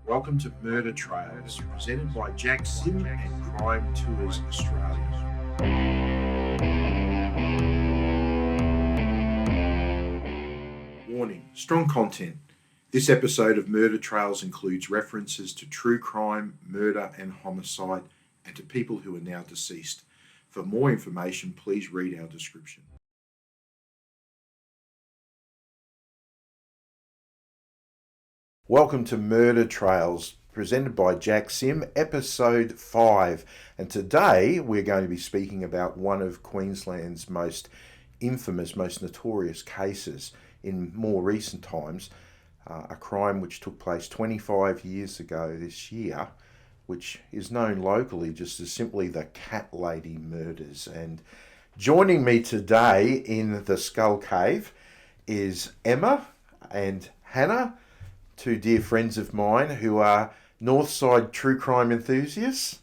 Welcome to Murder Trails, presented by Jack Sim and Crime Tours Australia. Warning, strong content. This episode of Murder Trails includes references to true crime, murder and homicide, and to people who are now deceased. For more information, please read our description. Welcome to Murder Trails, presented by Jack Sim, episode 5. And today we're going to be speaking about one of Queensland's most infamous, most notorious cases in more recent times, a crime which took place 25 years ago this year, which is known locally just as simply the Cat Lady murders. And joining me today in the Skull Cave is Emma and Hannah, two dear friends of mine who are Northside true crime enthusiasts.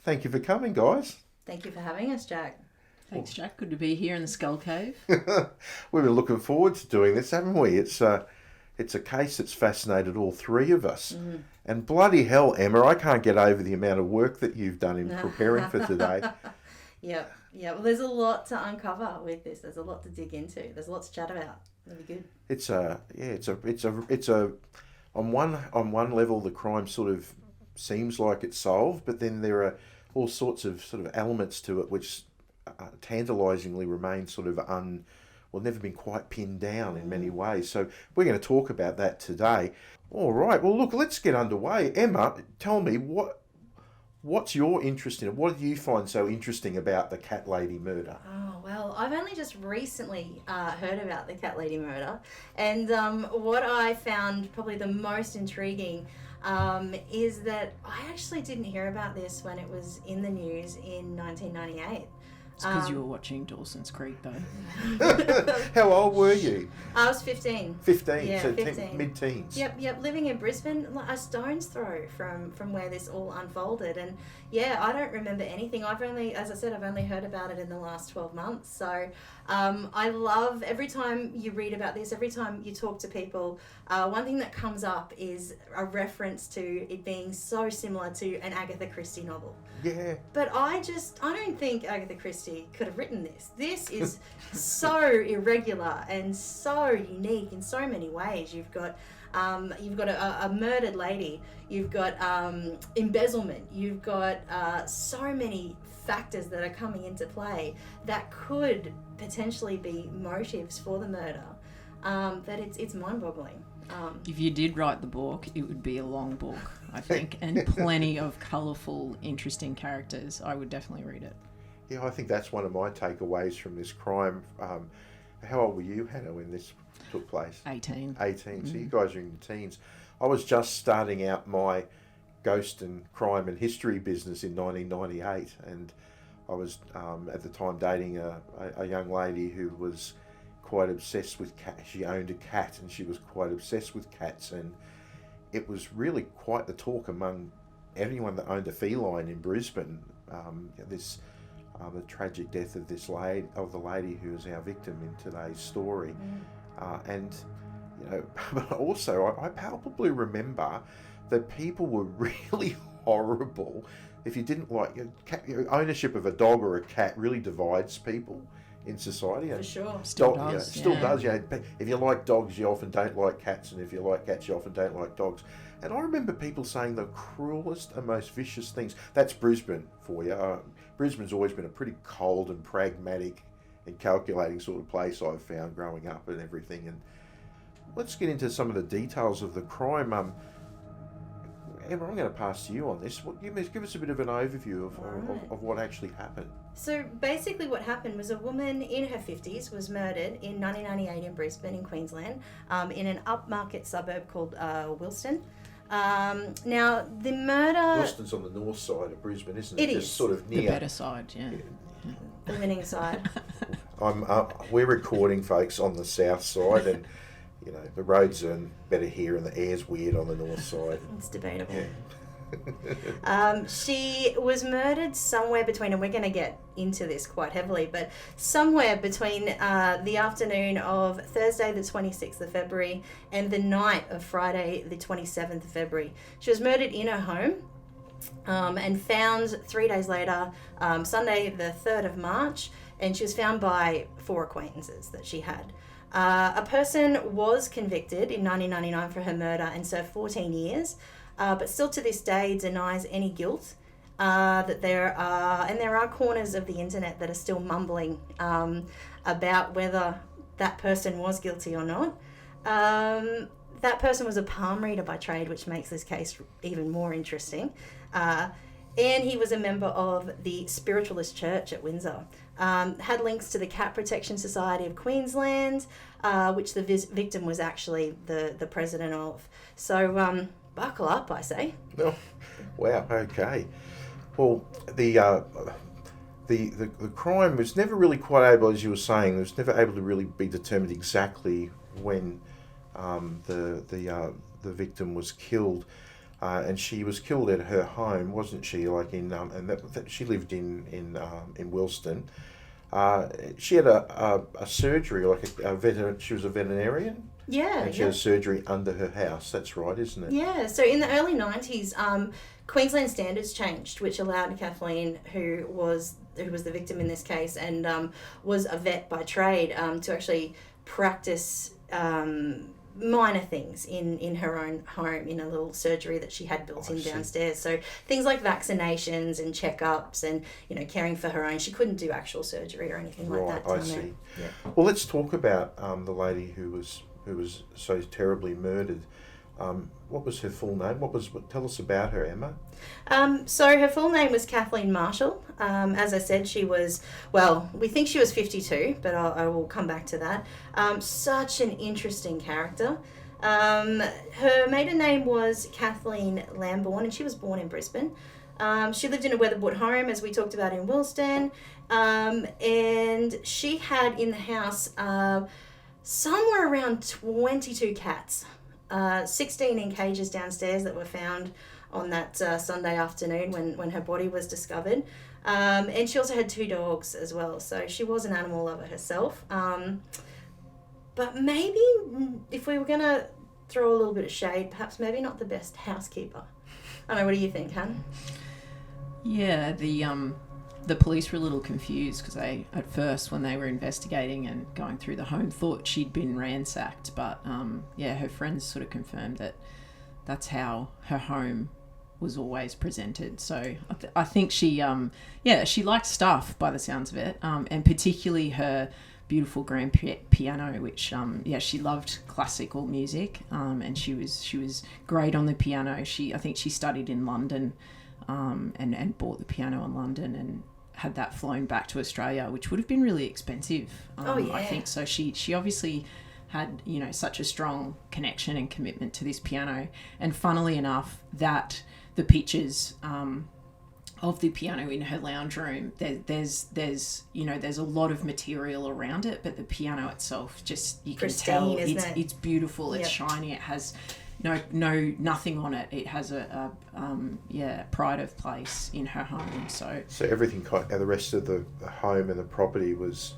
Thank you for coming, guys. Thank you for having us, Jack. Thanks, Jack. Good to be here in the Skull Cave. We've been looking forward to doing this, haven't we? It's a case that's fascinated all three of us. Mm. And bloody hell, Emma, I can't get over the amount of work that you've done in preparing for today. Yep. Well, there's a lot to uncover with this. There's a lot to dig into. There's a lot to chat about. It'll be good. It's a on one level, the crime sort of seems like it's solved, but then there are all sorts of sort of elements to it which tantalisingly remain sort of never been quite pinned down in many ways. So we're going to talk about that today. All right. Well, look, let's get underway. Emma, tell me what's your interest in it? What do you find so interesting about the Cat Lady murder? Oh, well, I've only just recently heard about the Cat Lady murder. And what I found probably the most intriguing is that I actually didn't hear about this when it was in the news in 1998. It's because you were watching Dawson's Creek, though. How old were you? I was 15. 15, yeah, so 15. Mid-teens. Yep. Living in Brisbane, a stone's throw from where this all unfolded. And yeah, I don't remember anything. I've only heard about it in the last 12 months. So I love, every time you read about this, every time you talk to people, one thing that comes up is a reference to it being so similar to an Agatha Christie novel. Yeah. But I don't think Agatha Christie could have written this. This is so irregular and so unique in so many ways. You've got a murdered lady. You've got embezzlement. You've got so many factors that are coming into play that could potentially be motives for the murder. That it's mind-boggling. If you did write the book, it would be a long book, I think, and plenty of colourful, interesting characters. I would definitely read it. Yeah, I think that's one of my takeaways from this crime. How old were you, Hannah, when this took place? 18. 18, so you guys are in your teens. I was just starting out my ghost and crime and history business in 1998, and I was at the time dating a young lady who was quite obsessed with cats. She owned a cat and she was quite obsessed with cats, and it was really quite the talk among anyone that owned a feline in Brisbane. The tragic death of the lady who is our victim in today's story. And but also I palpably remember that people were really horrible. If you didn't like ownership of a dog or a cat really divides people in society. For sure. Still does. If you like dogs, you often don't like cats, and if you like cats, you often don't like dogs. And I remember people saying the cruelest and most vicious things. That's Brisbane for you. Brisbane's always been a pretty cold and pragmatic and calculating sort of place, I've found, growing up and everything. And let's get into some of the details of the crime. Emma, I'm going to pass to you on this. Give us a bit of an overview of what actually happened. So basically what happened was a woman in her 50s was murdered in 1998 in Brisbane in Queensland, in an upmarket suburb called Wilston. Now, the murder... Wilston's on the north side of Brisbane, isn't it? It Just is. sort of near... The better side, yeah. The winning side. We're recording, folks, on the south side, and the roads are better here and the air's weird on the north side. It's debatable. Yeah. She was murdered somewhere between, and we're going to get into this quite heavily, but somewhere between the afternoon of Thursday the 26th of February and the night of Friday the 27th of February. She was murdered in her home and found 3 days later, Sunday the 3rd of March, and she was found by 4 acquaintances that she had. A person was convicted in 1999 for her murder and served 14 years, but still to this day denies any guilt. That there are corners of the internet that are still mumbling about whether that person was guilty or not. That person was a palm reader by trade, which makes this case even more interesting. And he was a member of the Spiritualist Church at Windsor. Had links to the Cat Protection Society of Queensland, which the victim was actually the president of. So buckle up, I say. Oh, wow, okay. Well, the crime was never really quite able, as you were saying, it was never able to really be determined exactly when the victim was killed. And she was killed at her home, wasn't she? Like in she lived in Wilston. She had a surgery, like she was a veterinarian. Yeah. And she had a surgery under her house. That's right, isn't it? Yeah. So in the early 90s, Queensland standards changed, which allowed Kathleen, who was the victim in this case and was a vet by trade, to actually practice minor things in her own home in a little surgery that she had built in downstairs. So things like vaccinations and checkups and caring for her own. She couldn't do actual surgery or anything like that. Right, I see. Yeah. Well, let's talk about the lady who was so terribly murdered. What was her full name? Tell us about her, Emma. So her full name was Kathleen Marshall. As I said, she was, we think she was 52, but I will come back to that. Such an interesting character. Her maiden name was Kathleen Lambourne, and she was born in Brisbane. She lived in a weatherboard home, as we talked about, in Wilston, and she had in the house somewhere around 22 cats. 16 in cages downstairs that were found on that Sunday afternoon when her body was discovered. And she also had 2 dogs as well. So she was an animal lover herself. But maybe if we were going to throw a little bit of shade, perhaps maybe not the best housekeeper. I don't know, what do you think, Han? Yeah, the police were a little confused because they, at first, when they were investigating and going through the home, thought she'd been ransacked. But her friends sort of confirmed that that's how her home was always presented. So I think she liked stuff by the sounds of it, and particularly her beautiful grand piano, which she loved classical music, and she was great on the piano. I think she studied in London, and bought the piano in London and had that flown back to Australia, which would have been really expensive. I think so. She obviously had such a strong connection and commitment to this piano, and funnily enough, that the pictures of the piano in her lounge room, there's a lot of material around it, but the piano itself, just you can tell it's beautiful. It's shiny. It has nothing on it. It has a pride of place in her home. So everything, the rest of the home and the property was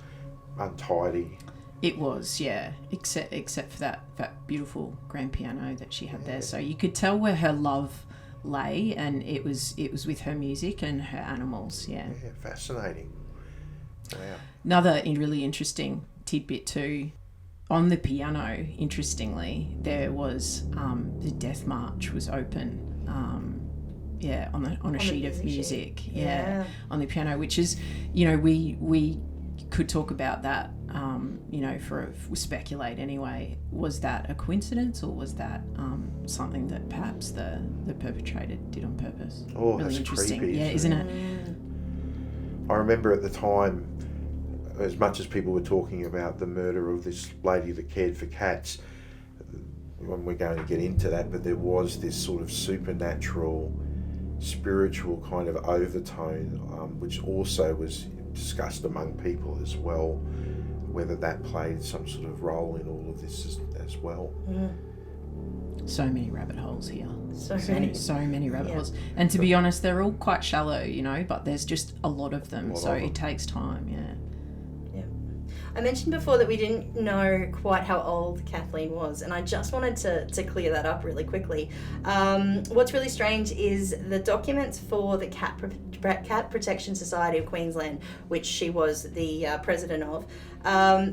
untidy. It was, except for that beautiful grand piano that she had there. So you could tell where her love lay, and it was with her music and her animals. Yeah, fascinating. Wow. Another really interesting tidbit too. On the piano, interestingly, there was the Death March was open, on a sheet of music, on the piano, which is, we could talk about that, speculate anyway. Was that a coincidence, or was that something that perhaps the perpetrator did on purpose? Oh, really that's interesting, creepy, isn't it? I remember at the time, as much as people were talking about the murder of this lady that cared for cats, when we're going to get into that, but there was this sort of supernatural, spiritual kind of overtone, which also was discussed among people as well, whether that played some sort of role in all of this as well. so many rabbit holes here. So many rabbit Yeah. holes. And to be honest, they're all quite shallow, you know, but there's just a lot of them. So them. it takes time, yeah. I mentioned before that we didn't know quite how old Kathleen was, and I just wanted to clear that up really quickly. What's really strange is the documents for the Cat Protection Society of Queensland, which she was the president of,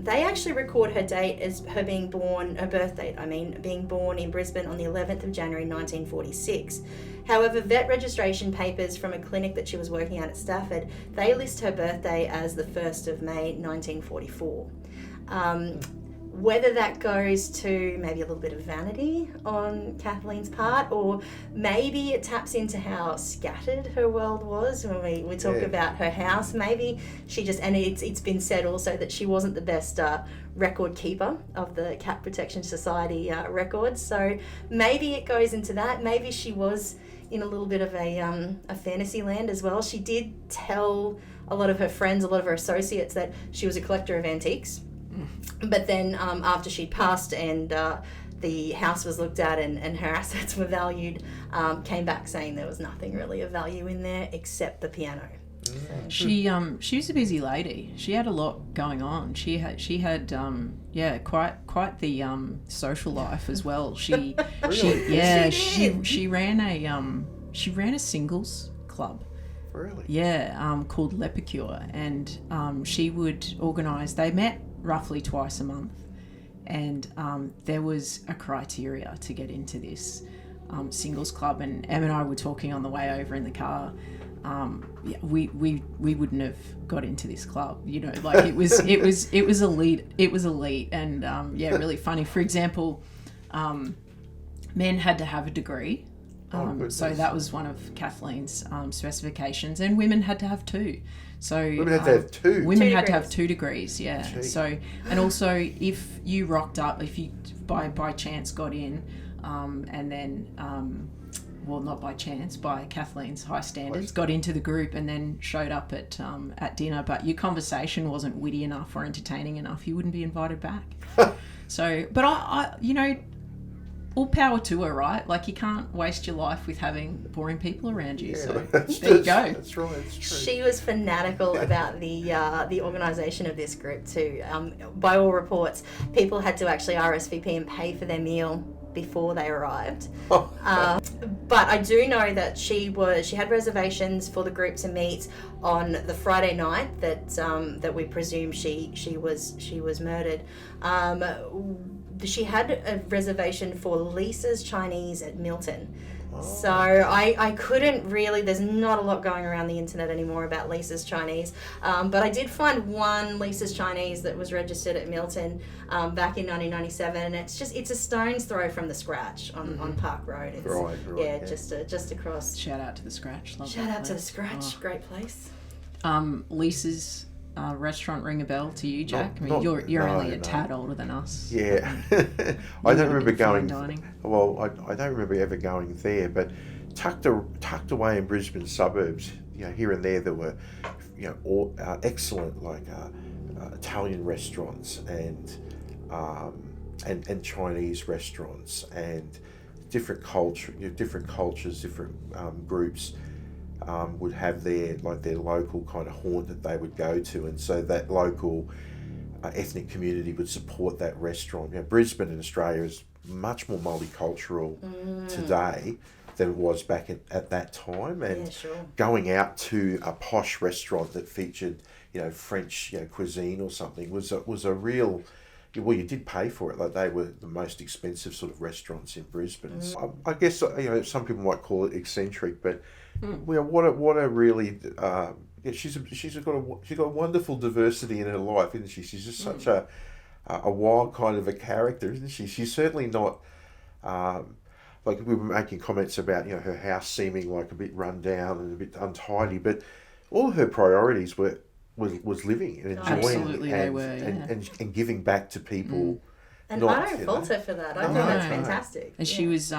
they actually record her date as her being born, her birth date, being born in Brisbane on the 11th of January 1946. However, vet registration papers from a clinic that she was working at Stafford, they list her birthday as the 1st of May 1944. Whether that goes to maybe a little bit of vanity on Kathleen's part, or maybe it taps into how scattered her world was when we talk about her house. Maybe she just, and it's been said also that she wasn't the best record keeper of the Cat Protection Society records. So maybe it goes into that. Maybe she was in a little bit of a fantasy land as well. She did tell a lot of her friends, a lot of her associates, that she was a collector of antiques. But then after she'd passed and the house was looked at and her assets were valued, came back saying there was nothing really of value in there except the piano. She was a busy lady. She had a lot going on. She had quite the social life as well. She ran a singles club. Really? Yeah, called Lepicure, and she would organise. They met roughly twice a month, and there was a criteria to get into this singles club. And Em and I were talking on the way over in the car. We wouldn't have got into this club, you know, like it was elite and really funny. For example, men had to have a degree, so that was one of Kathleen's specifications, and women had to have two. So women had to have two. Women Two had to degrees. have 2 degrees, yeah. Gee. So, and also if you rocked up, if you by chance got in, and then well, not by chance, by Kathleen's high standards, got into the group and then showed up at dinner, but your conversation wasn't witty enough or entertaining enough, you wouldn't be invited back. So, but I you know, all power to her, right? Like, you can't waste your life with having boring people around you. So there you go. That's right. That's true. She was fanatical about the organisation of this group too. By all reports, people had to actually RSVP and pay for their meal before they arrived. But I do know that she had reservations for the group to meet on the Friday night that we presume she was murdered. She had a reservation for Lisa's Chinese at Milton. So I couldn't really, there's not a lot going around the internet anymore about Lisa's Chinese, but I did find one Lisa's Chinese that was registered at Milton back in 1997, and it's a stone's throw from the Scratch on Park Road. It's, Right, yeah, yeah. just across. Shout out to the Scratch. Love Shout that out to the place. Scratch, great place. Lisa's restaurant ring a bell to you, Jack? Not- you're only no, a no. tad older than us. Yeah, I don't remember going. Dining. Well, I don't remember ever going there, but tucked away in Brisbane suburbs, you know, here and there were, you know, all, excellent like Italian restaurants and Chinese restaurants and different cultures, different groups. Would have their local kind of haunt that they would go to, and so that local ethnic community would support that restaurant. You know, Brisbane in Australia is much more multicultural today than it was back at that time, and Yeah, sure. going out to a posh restaurant that featured, you know, French, you know, cuisine or something was a real. Well, you did pay for it. Like, they were the most expensive sort of restaurants in Brisbane. So I guess, you know, some people might call it eccentric, but you know, what a really she's got a wonderful diversity in her life, isn't she? She's just such a wild kind of a character, isn't she? She's certainly not like we were making comments about, you know, her house seeming like a bit run down and a bit untidy, but all her priorities was living and enjoying Absolutely, and, they were, yeah. and giving back to people. And Not, I don't you fault know. her for that. I No, think that's no. fantastic. And Yeah. she was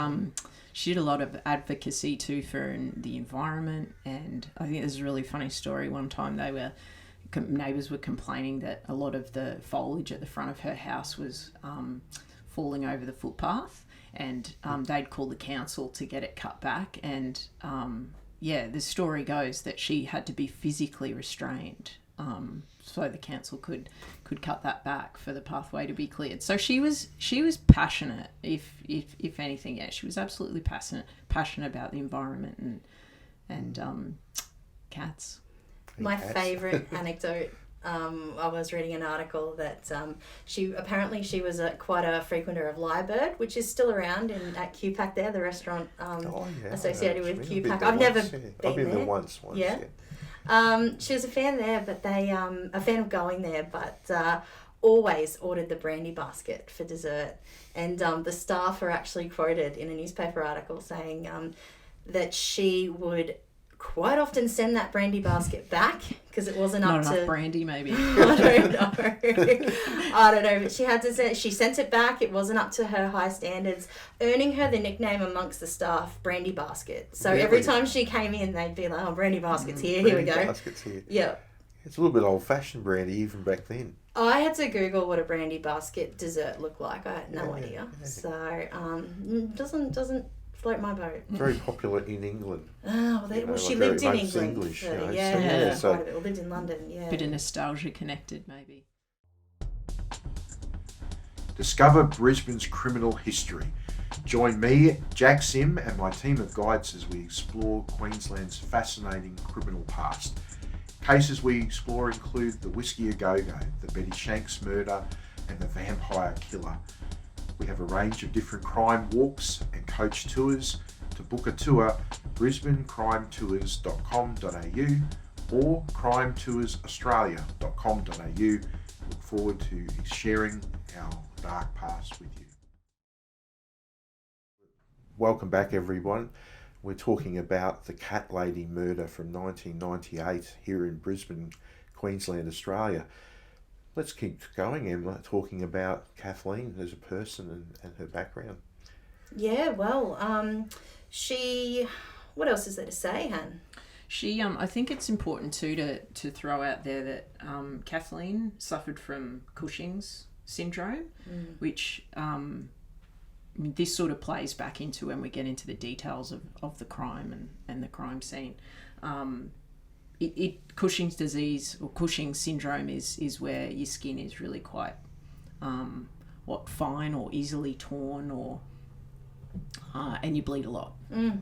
she did a lot of advocacy too for the environment, and I think there's a really funny story. One time neighbours were complaining that a lot of the foliage at the front of her house was falling over the footpath, and they'd call the council to get it cut back. And the story goes that she had to be physically restrained so the council could cut that back for the pathway to be cleared. So she was passionate, if anything. Yeah, she was absolutely passionate about the environment and cats. My favourite anecdote, I was reading an article that she was quite a frequenter of Lyrebird, which is still around at QPAC there, the restaurant associated with QPAC. I've never been there once. Yeah. She was a fan there, but a fan of going there, but always ordered the brandy basket for dessert. And the staff are actually quoted in a newspaper article saying that she would quite often send that brandy basket back because it wasn't not up to enough brandy, maybe. I don't know, but she sent it back. It wasn't up to her high standards, earning her the nickname amongst the staff, Brandy Basket. So really? Every time she came in, they'd be like, "Oh, Brandy Basket's here. Here we go." Basket's here. Yeah. It's a little bit old-fashioned brandy even back then. I had to Google what a brandy basket dessert looked like. I had no idea. Yeah. So doesn't float my boat. Very popular in England. Oh, she lived in England. English, quite a bit. Or lived in London, yeah. Bit of nostalgia connected, maybe. Discover Brisbane's criminal history. Join me, Jack Sim, and my team of guides as we explore Queensland's fascinating criminal past. Cases we explore include the Whiskey A Go-Go, the Betty Shanks murder, and the vampire killer. We have a range of different crime walks and coach tours. To book a tour, brisbanecrimetours.com.au or crimetoursaustralia.com.au. Look forward to sharing our dark past with you. Welcome back, everyone. We're talking about the Cat Lady murder from 1998 here in Brisbane, Queensland, Australia. Let's keep going, Emma, talking about Kathleen as a person and her background. Yeah, well, what else is there to say, Han? She, I think it's important too to throw out there that Kathleen suffered from Cushing's syndrome, which this sort of plays back into when we get into the details of the crime and the crime scene. Cushing's disease or Cushing's syndrome is where your skin is really quite fine or easily torn and you bleed a lot,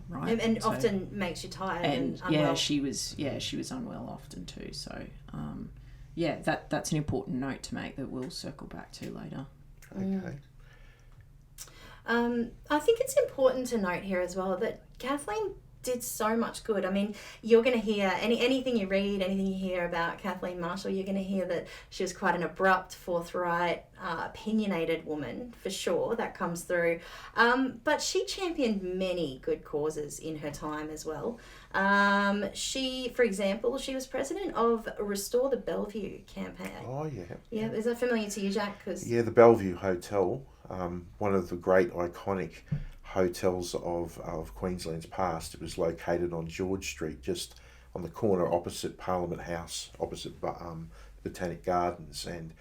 right? And so, often makes you tired and unwell. she was unwell often too. So that's an important note to make that we'll circle back to later. Okay. I think it's important to note here as well that Kathleen did so much good. I mean, you're going to hear anything you read, anything you hear about Kathleen Marshall, you're going to hear that she was quite an abrupt, forthright, opinionated woman, for sure. That comes through. But she championed many good causes in her time as well. For example, she was president of Restore the Bellevue campaign. Oh, yeah. Yeah, is that familiar to you, Jack? Yeah, the Bellevue Hotel, one of the great iconic hotels of Queensland's past. It was located on George Street, just on the corner opposite Parliament House, opposite Botanic Gardens, and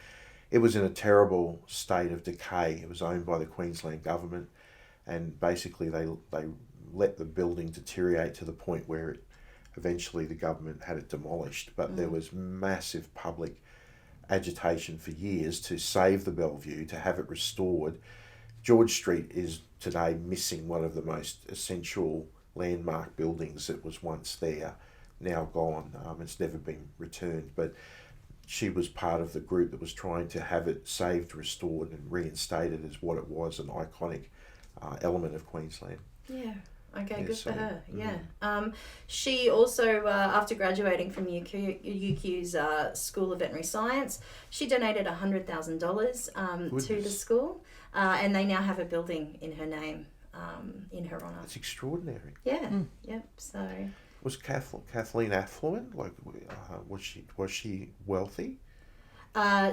it was in a terrible state of decay. It was owned by the Queensland government, and basically they let the building deteriorate to the point where eventually the government had it demolished. But there was massive public agitation for years to save the Bellevue, to have it restored. George Street is today missing one of the most essential landmark buildings that was once there, now gone. It's never been returned, but she was part of the group that was trying to have it saved, restored and reinstated as what it was, an iconic element of Queensland. Yeah. Okay, good for her. Yeah. She also, after graduating from UQ's School of Veterinary Science, she donated $100,000 to the school, and they now have a building in her name, in her honour. That's extraordinary. Yeah. Yep. So. Was Kathleen affluent? Like, was she wealthy?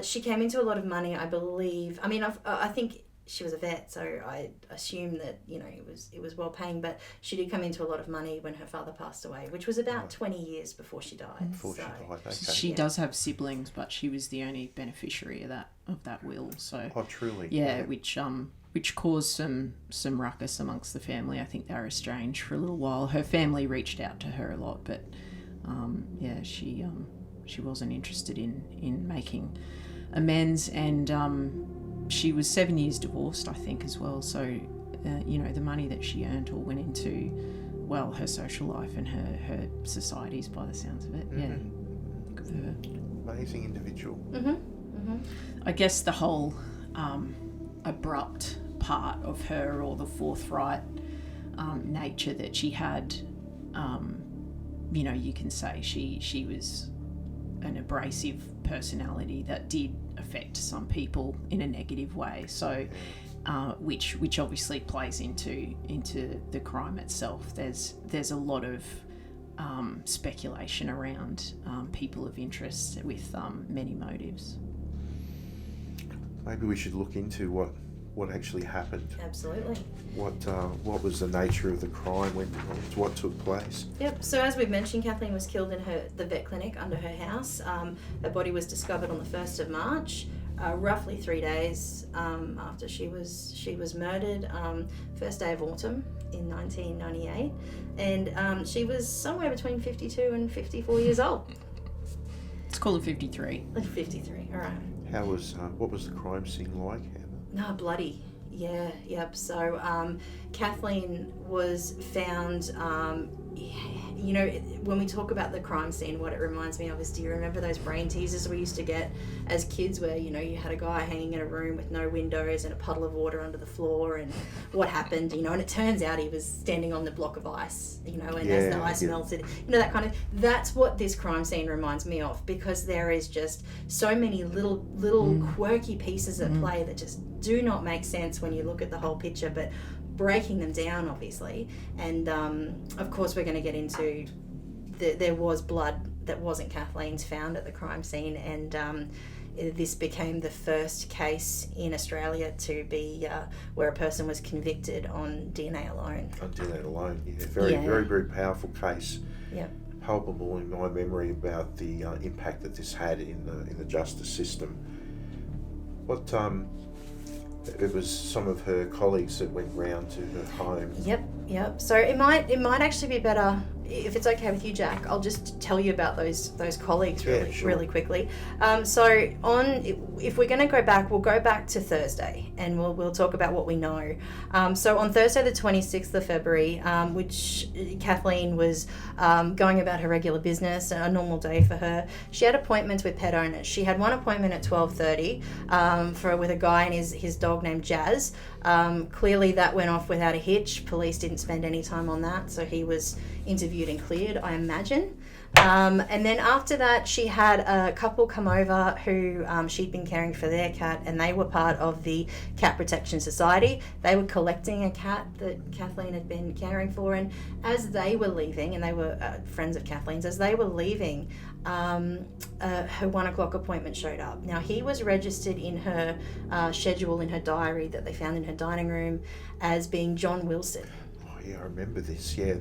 She came into a lot of money, I believe. I mean, I think she was a vet, so I assume that, you know, it was well paying, but she did come into a lot of money when her father passed away, which was about 20 years before she died. Okay. She does have siblings, but she was the only beneficiary of that will. So truly. Yeah, which caused some ruckus amongst the family. I think they were estranged for a little while. Her family reached out to her a lot, but she wasn't interested in making amends, and she was 7 years divorced, I think, as well. So, you know, the money that she earned all went into, well, her social life and her societies, by the sounds of it. Yeah, good for her. Amazing individual. I guess the whole abrupt part of her, or the forthright nature that she had, you know, you can say she was an abrasive personality that did affect some people in a negative way. So, which obviously plays into the crime itself. There's a lot of speculation around people of interest with many motives. Maybe we should look into what actually happened. Absolutely. What was the nature of the crime? What took place? Yep. So as we've mentioned, Kathleen was killed in the vet clinic under her house. Her body was discovered on the 1st of March, roughly 3 days after she was murdered. First day of autumn in 1998, and she was somewhere between 52 and 54 years old. Let's call it 53. 53. All right. What was the crime scene like? No, bloody. Yeah, yep. So Kathleen was found, you know, when we talk about the crime scene, what it reminds me of is, do you remember those brain teasers we used to get as kids where, you know, you had a guy hanging in a room with no windows and a puddle of water under the floor, and what happened, you know, and it turns out he was standing on the block of ice, you know, and as the ice melted, you know, that kind of, that's what this crime scene reminds me of, because there is just so many little quirky pieces at play that just do not make sense when you look at the whole picture, but breaking them down, obviously. And of course we're going to get into there was blood that wasn't Kathleen's found at the crime scene, and this became the first case in Australia to be where a person was convicted on DNA alone. On DNA alone, yeah. Very powerful case. Yeah. Palpable in my memory about the impact that this had in the justice system. It was some of her colleagues that went round to her home. Yep. So it might actually be better, if it's okay with you, Jack, I'll just tell you about those colleagues really quickly. If we're going to go back, we'll go back to Thursday, and we'll talk about what we know. So on Thursday the 26th of February, which Kathleen was going about her regular business, a normal day for her, she had appointments with pet owners. She had one appointment at 12:30 with a guy and his dog named Jazz. Clearly that went off without a hitch. Police didn't spend any time on that, so he was interviewed and cleared, I imagine. And then after that, she had a couple come over who she'd been caring for their cat, and they were part of the Cat Protection Society. They were collecting a cat that Kathleen had been caring for, and as they were leaving, and they were friends of Kathleen's, as they were leaving, her 1 o'clock appointment showed up. Now, he was registered in her schedule in her diary that they found in her dining room as being John Wilson. Oh yeah, I remember this. Yeah,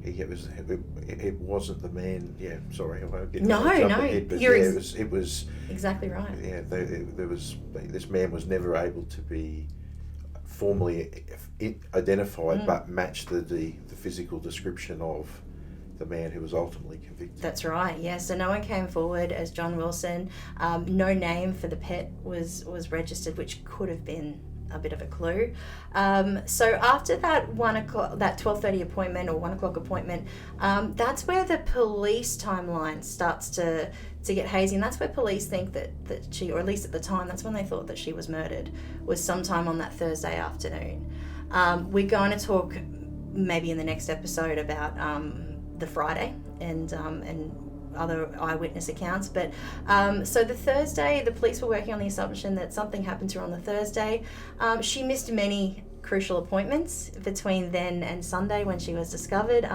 it wasn't the man. Yeah, sorry, I won't get ahead, but it was exactly right. Yeah, this man was never able to be formally identified, but matched the physical description of the man who was ultimately convicted. That's right, yeah. So no one came forward as John Wilson. No name for the pet was registered, which could have been a bit of a clue. So after that 12:30 appointment or 1 o'clock appointment, that's where the police timeline starts to get hazy, and that's where police think that she, or at least at the time, that's when they thought that she was murdered, was sometime on that Thursday afternoon. We're going to talk maybe in the next episode about the Friday and other eyewitness accounts, but so the Thursday, the police were working on the assumption that something happened to her on the Thursday. She missed many crucial appointments between then and Sunday when she was discovered.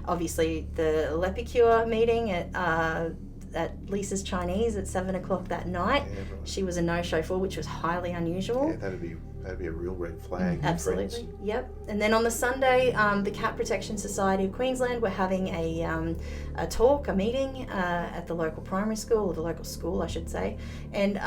Obviously the Lepicure meeting at Lisa's Chinese at 7 o'clock that night, she was a no-show for, which was highly unusual. Yeah, that'd be That'd be a real red flag. Absolutely. Friends. Yep. And then on the Sunday, the Cat Protection Society of Queensland were having a meeting at the local primary school, or the local school, I should say. And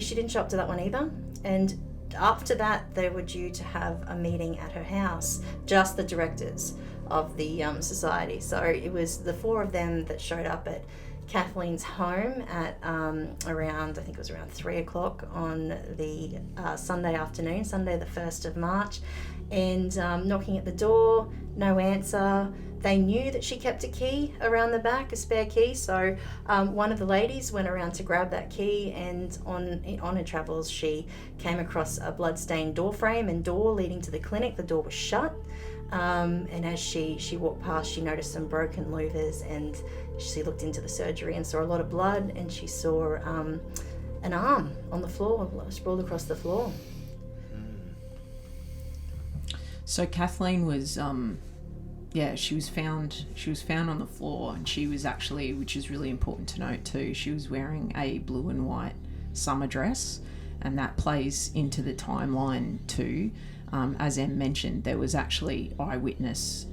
she didn't show up to that one either. And after that, they were due to have a meeting at her house, just the directors of the society. So it was the four of them that showed up at Kathleen's home at around 3 o'clock on the Sunday afternoon, Sunday the 1st of March, and knocking at the door, no answer. They knew that she kept a key around the back, a spare key, so one of the ladies went around to grab that key, and on her travels she came across a blood-stained door frame and door leading to the clinic. The door was shut, and as she walked past, she noticed some broken louvers, and she looked into the surgery and saw a lot of blood, and she saw an arm on the floor, sprawled across the floor. So Kathleen was, she was found on the floor, and she was actually, which is really important to note too, she was wearing a blue and white summer dress, and that plays into the timeline too. As Em mentioned, there was actually eyewitness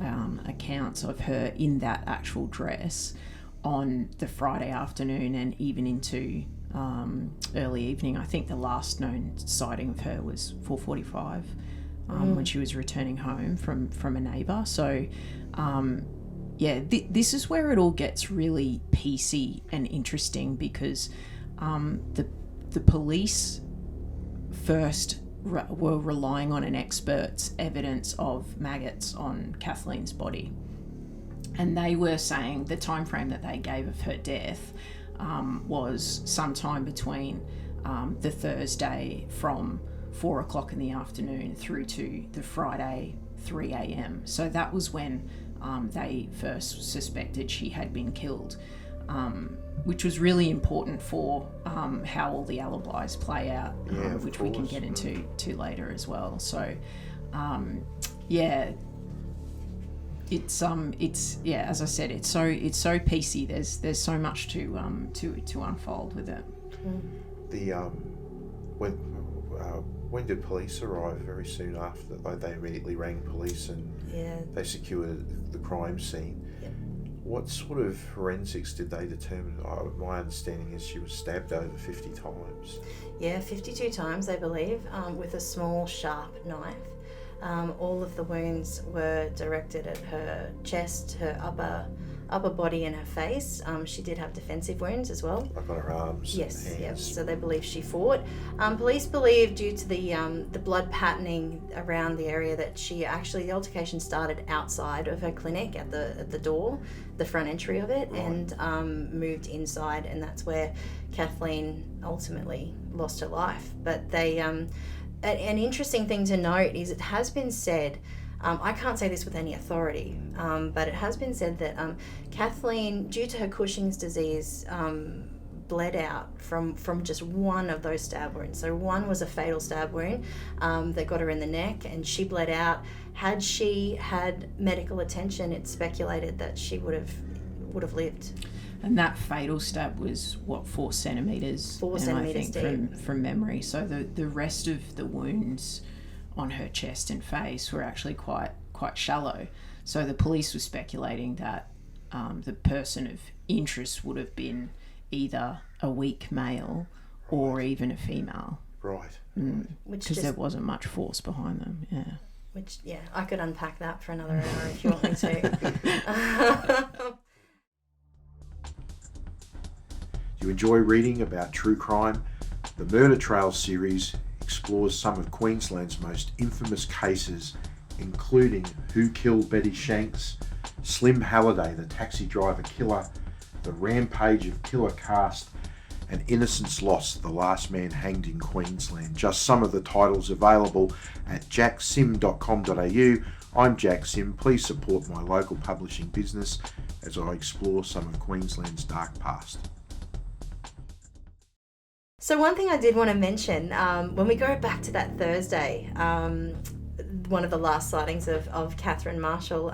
accounts of her in that actual dress on the Friday afternoon and even into early evening. I think the last known sighting of her was 4:45 when she was returning home from a neighbour. So this is where it all gets really piecey and interesting, because the police first were relying on an expert's evidence of maggots on Kathleen's body, and they were saying the time frame that they gave of her death was sometime between the Thursday from 4 o'clock in the afternoon through to the Friday 3 a.m. So that was when they first suspected she had been killed, which was really important for how all the alibis play out, which we can get into later as well. So it's as I said, it's so PC. There's so much to unfold with it. When did police arrive? Very soon after, they immediately rang police and they secured the crime scene. Yep. What sort of forensics did they determine? My understanding is she was stabbed over 50 times. Yeah, 52 times, I believe, with a small, sharp knife. All of the wounds were directed at her chest, her upper body and her face. She did have defensive wounds as well. Like on her arms. Yes, and hands. yes. So they believe she fought. Police believe, due to the blood patterning around the area, that the altercation started outside of her clinic at the door, the front entry of it, right, and moved inside, and that's where Kathleen ultimately lost her life. But they, an interesting thing to note is it has been said, I can't say this with any authority, but it has been said that Kathleen, due to her Cushing's disease, bled out from just one of those stab wounds. So one was a fatal stab wound that got her in the neck, and she bled out. Had she had medical attention, it's speculated that she would have lived. And that fatal stab was 4 centimetres? 4 centimetres deep. From memory. So the rest of the wounds on her chest and face were actually quite shallow. So the police were speculating that the person of interest would have been either a weak male or even a female. Right. Because there wasn't much force behind them. Yeah. Which, I could unpack that for another hour if you want me to. Do you enjoy reading about true crime? The Murder Trail series explores some of Queensland's most infamous cases, including Who Killed Betty Shanks, Slim Halliday, the taxi driver killer, The Rampage of Killer Cast, and Innocence Lost, the last man hanged in Queensland. Just some of the titles available at jacksim.com.au. I'm Jack Sim. Please support my local publishing business as I explore some of Queensland's dark past. So one thing I did want to mention, when we go back to that Thursday, one one of the last sightings of Catherine Marshall.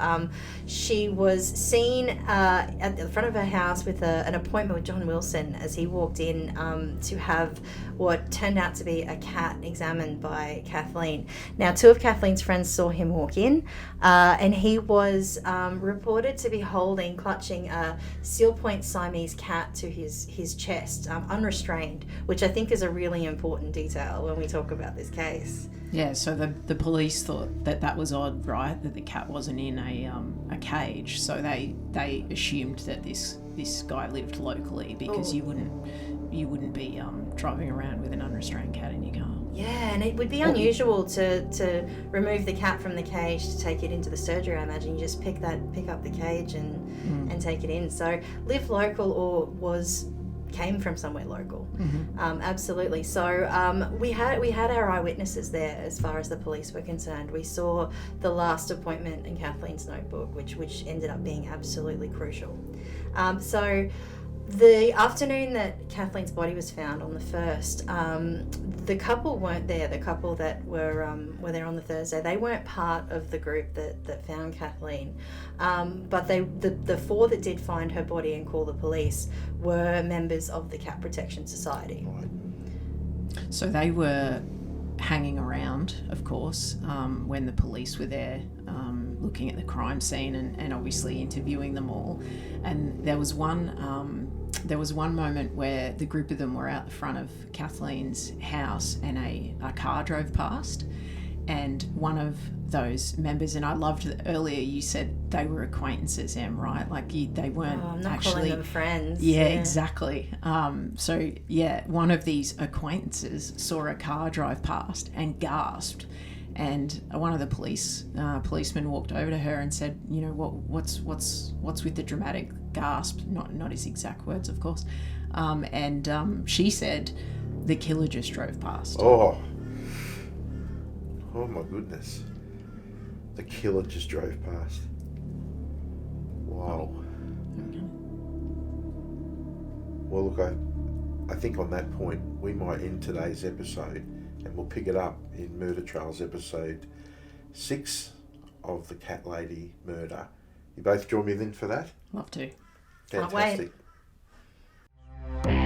She was seen at the front of her house with an appointment with John Wilson as he walked in to have what turned out to be a cat examined by Kathleen. Now, two of Kathleen's friends saw him walk in, and he was reported to be clutching a seal point Siamese cat to his chest, unrestrained, which I think is a really important detail when we talk about this case. Yeah, so the police thought that was odd, right? That the cat wasn't in a cage, so they assumed that this guy lived locally, because you wouldn't be driving around with an unrestrained cat in your car. Yeah, and it would be unusual to remove the cat from the cage to take it into the surgery. I imagine you just pick up the cage and take it in. So live local or came from somewhere local. Mm-hmm. Absolutely. So we had our eyewitnesses there as far as the police were concerned. We saw the last appointment in Kathleen's notebook, which ended up being absolutely crucial. So the afternoon that Kathleen's body was found on the 1st, the couple weren't there. The couple that were there on the Thursday, they weren't part of the group that found Kathleen. But the four that did find her body and call the police were members of the Cat Protection Society. So they were hanging around, of course, when the police were there, looking at the crime scene and obviously interviewing them all. And there was one moment where the group of them were out the front of Kathleen's house and a car drove past, and one of those members, and I loved that earlier you said they were acquaintances, Em, right? Like they weren't I'm not actually calling them friends. Yeah, exactly. So yeah, one of these acquaintances saw a car drive past and gasped, and one of the policemen walked over to her and said, you know, what's with the dramatic gasp? Not his exact words, of course. And she said the killer just drove past. Oh my goodness. The killer just drove past. Wow. Okay. Well, look, I think on that point we might end today's episode, and we'll pick it up in Murder Trails episode 6 of the Cat Lady murder. You both join me then for that? Love to. Fantastic. Can't wait.